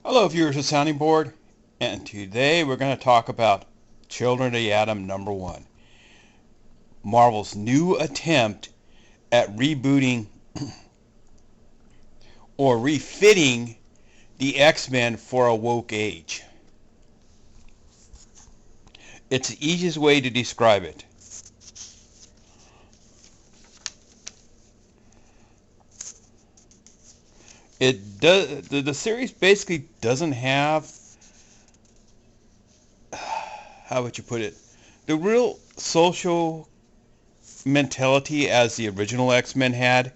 Hello, viewers of Sounding Board, and today we're going to talk about Children of the Atom #1, Marvel's new attempt at rebooting or refitting the X-Men for a woke age. It's the easiest way to describe it. It does. The series basically doesn't have, how would you put it, the real social mentality as the original X-Men had.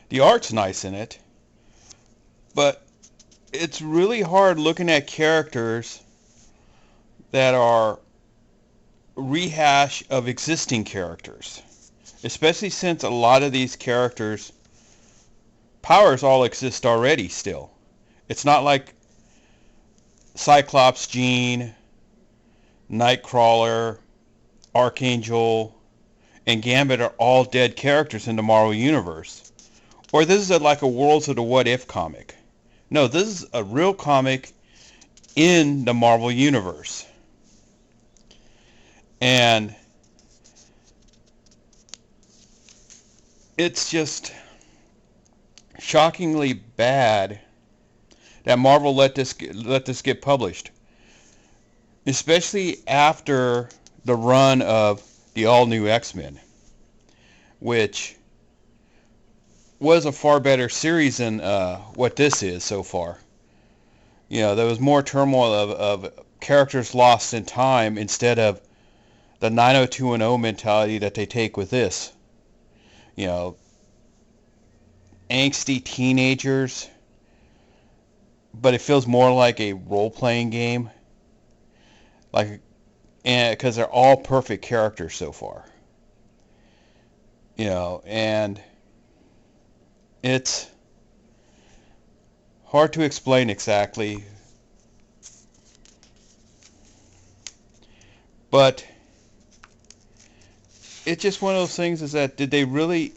The art's nice in it, but it's really hard looking at characters that are rehash of existing characters, especially since a lot of these characters' powers all exist already still. It's not like Cyclops, Jean, Nightcrawler, Archangel, and Gambit are all dead characters in the Marvel Universe. Or this is like a Worlds of the What If comic. No, this is a real comic in the Marvel Universe. And it's just shockingly bad that Marvel let this get published, especially after the run of the all-new X-Men, which was a far better series than what this is so far. You know, there was more turmoil of characters lost in time instead of the 90210 mentality that they take with this. You know, angsty teenagers, but it feels more like a role-playing game, like, and because they're all perfect characters so far. You know, and it's hard to explain exactly, but it's just one of those things. Is that did they really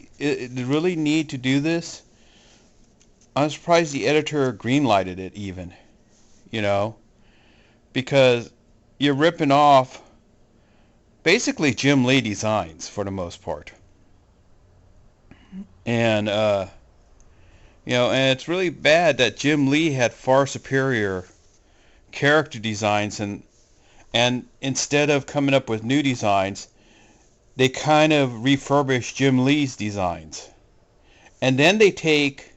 need to do this? I'm surprised the editor greenlighted it even. You know, because you're ripping off basically Jim Lee designs for the most part, and you know, and it's really bad that Jim Lee had far superior character designs, and instead of coming up with new designs, they kind of refurbish Jim Lee's designs. And then they take,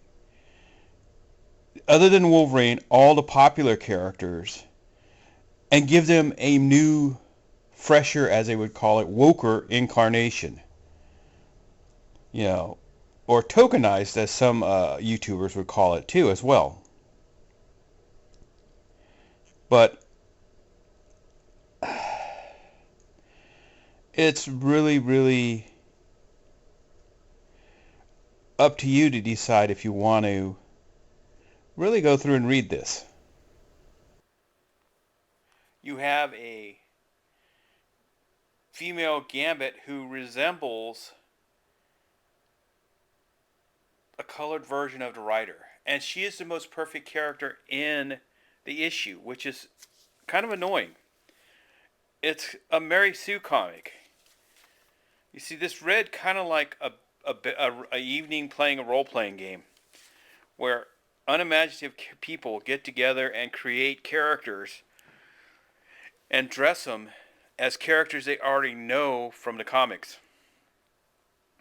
other than Wolverine, all the popular characters and give them a new, fresher, as they would call it, woker incarnation. You know, or tokenized, as some YouTubers would call it too, as well. But it's really, really up to you to decide if you want to really go through and read this. You have a female Gambit who resembles a colored version of the writer, and she is the most perfect character in the issue, which is kind of annoying. It's a Mary Sue comic. You see, this read kind of like a evening playing a role-playing game, where unimaginative people get together and create characters and dress them as characters they already know from the comics.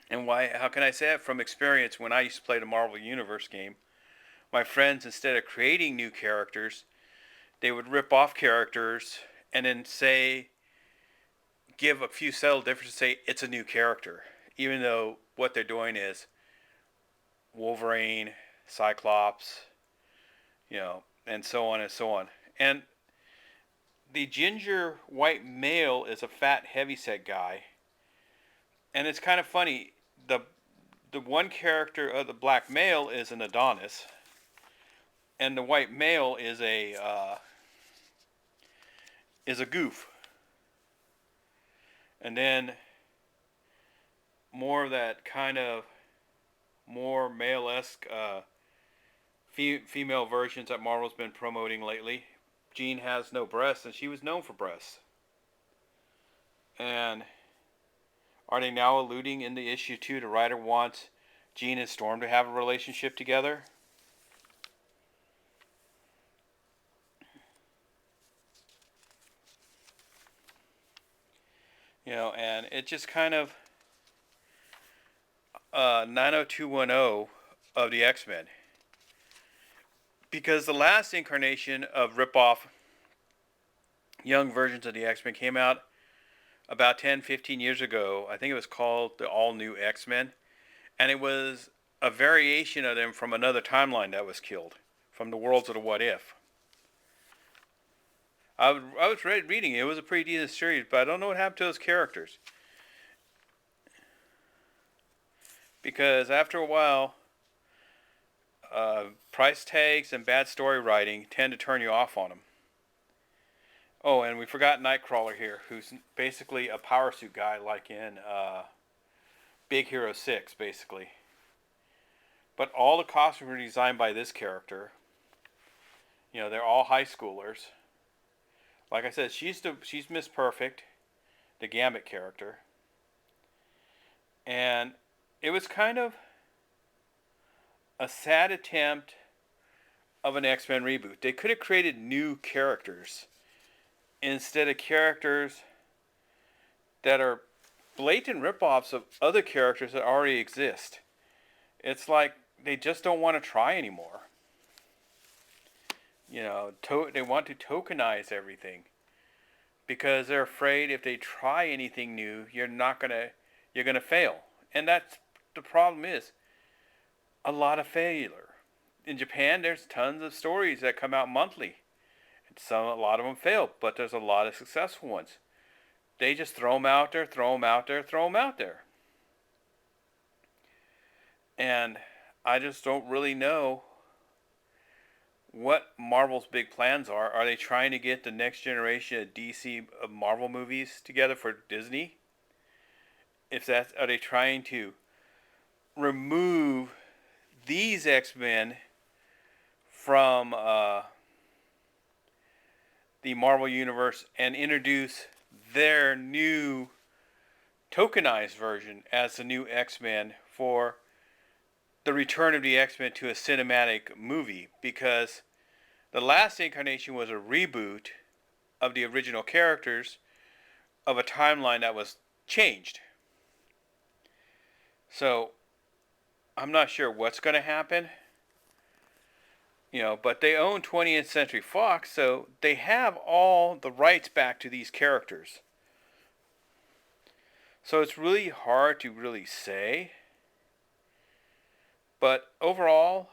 And why? How can I say it? From experience, when I used to play the Marvel Universe game, my friends, instead of creating new characters, they would rip off characters and then say, give a few subtle differences, say it's a new character, even though what they're doing is Wolverine, Cyclops, you know, and so on and so on. And the ginger white male is a fat, heavyset guy, and it's kind of funny. The one character of the black male is an Adonis, and the white male is a goof. And then more of that kind of more male-esque female versions that Marvel's been promoting lately. Jean has no breasts, and she was known for breasts. And are they now alluding in the issue 2 the writer wants Jean and Storm to have a relationship together? And it just kind of 90210 of the X-Men. Because the last incarnation of rip-off young versions of the X-Men came out about 10, 15 years ago. I think it was called the All New X-Men. And it was a variation of them from another timeline that was killed. From the Worlds of the What If. I was reading it. It was a pretty decent series, but I don't know what happened to those characters. Because after a while, price tags and bad story writing tend to turn you off on them. Oh, and we forgot Nightcrawler here, who's basically a power suit guy like in Big Hero 6, basically. But all the costumes were designed by this character. They're all high schoolers. Like I said, she's Miss Perfect, the Gambit character. And it was kind of a sad attempt of an X-Men reboot. They could have created new characters instead of characters that are blatant ripoffs of other characters that already exist. It's like they just don't want to try anymore. They want to tokenize everything because they're afraid if they try anything new, you're gonna fail. And that's the problem is a lot of failure. In Japan, there's tons of stories that come out monthly. A lot of them fail, but there's a lot of successful ones. They just throw them out there, throw them out there, throw them out there. And I just don't really know what Marvel's big plans are. Are they trying to get the next generation of DC Marvel movies together for Disney? Are they trying to remove these X-Men from the Marvel Universe and introduce their new tokenized version as the new X-Men for the return of the X-Men to a cinematic movie? Because the last incarnation was a reboot of the original characters of a timeline that was changed. So I'm not sure what's going to happen. But they own 20th Century Fox, so they have all the rights back to these characters. So it's really hard to really say. But overall,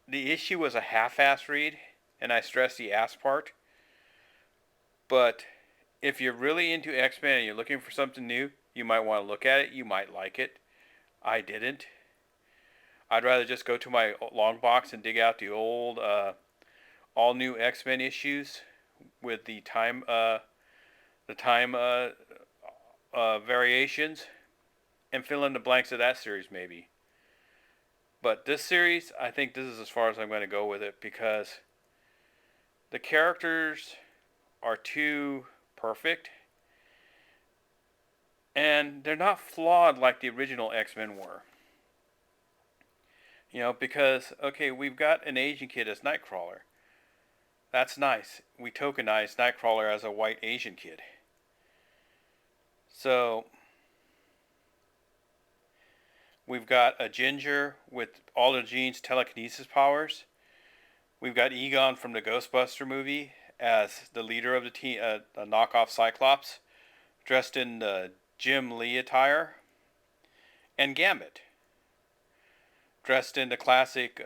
the issue was a half-ass read, and I stress the ass part. But if you're really into X-Men and you're looking for something new, you might want to look at it. You might like it. I didn't. I'd rather just go to my long box and dig out the old, all new X-Men issues with the time variations, and fill in the blanks of that series maybe. But this series, I think this is as far as I'm going to go with it because the characters are too perfect, and they're not flawed like the original X-Men were. Because, okay, we've got an Asian kid as Nightcrawler. That's nice. We tokenized Nightcrawler as a white Asian kid. So, we've got a ginger with all of Jean's telekinesis powers. We've got Egon from the Ghostbuster movie as the leader of the team, a knockoff Cyclops, dressed in the Jim Lee attire. And Gambit, dressed in the classic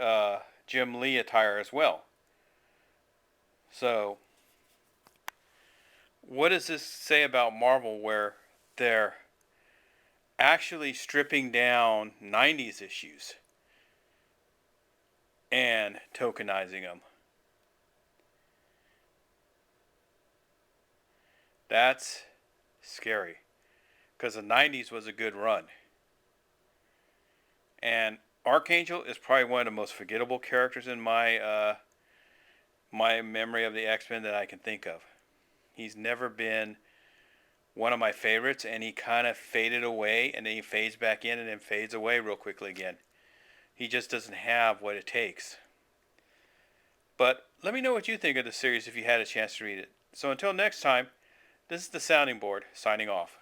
Jim Lee attire as well. So, what does this say about Marvel where they're actually stripping down 90s issues and tokenizing them? That's scary, because the 90s was a good run. And Archangel is probably one of the most forgettable characters in my memory of the X-Men that I can think of. He's never been one of my favorites, and he kind of faded away, and then he fades back in, and then fades away real quickly again. He just doesn't have what it takes. But let me know what you think of the series if you had a chance to read it. So until next time, this is the Sounding Board, signing off.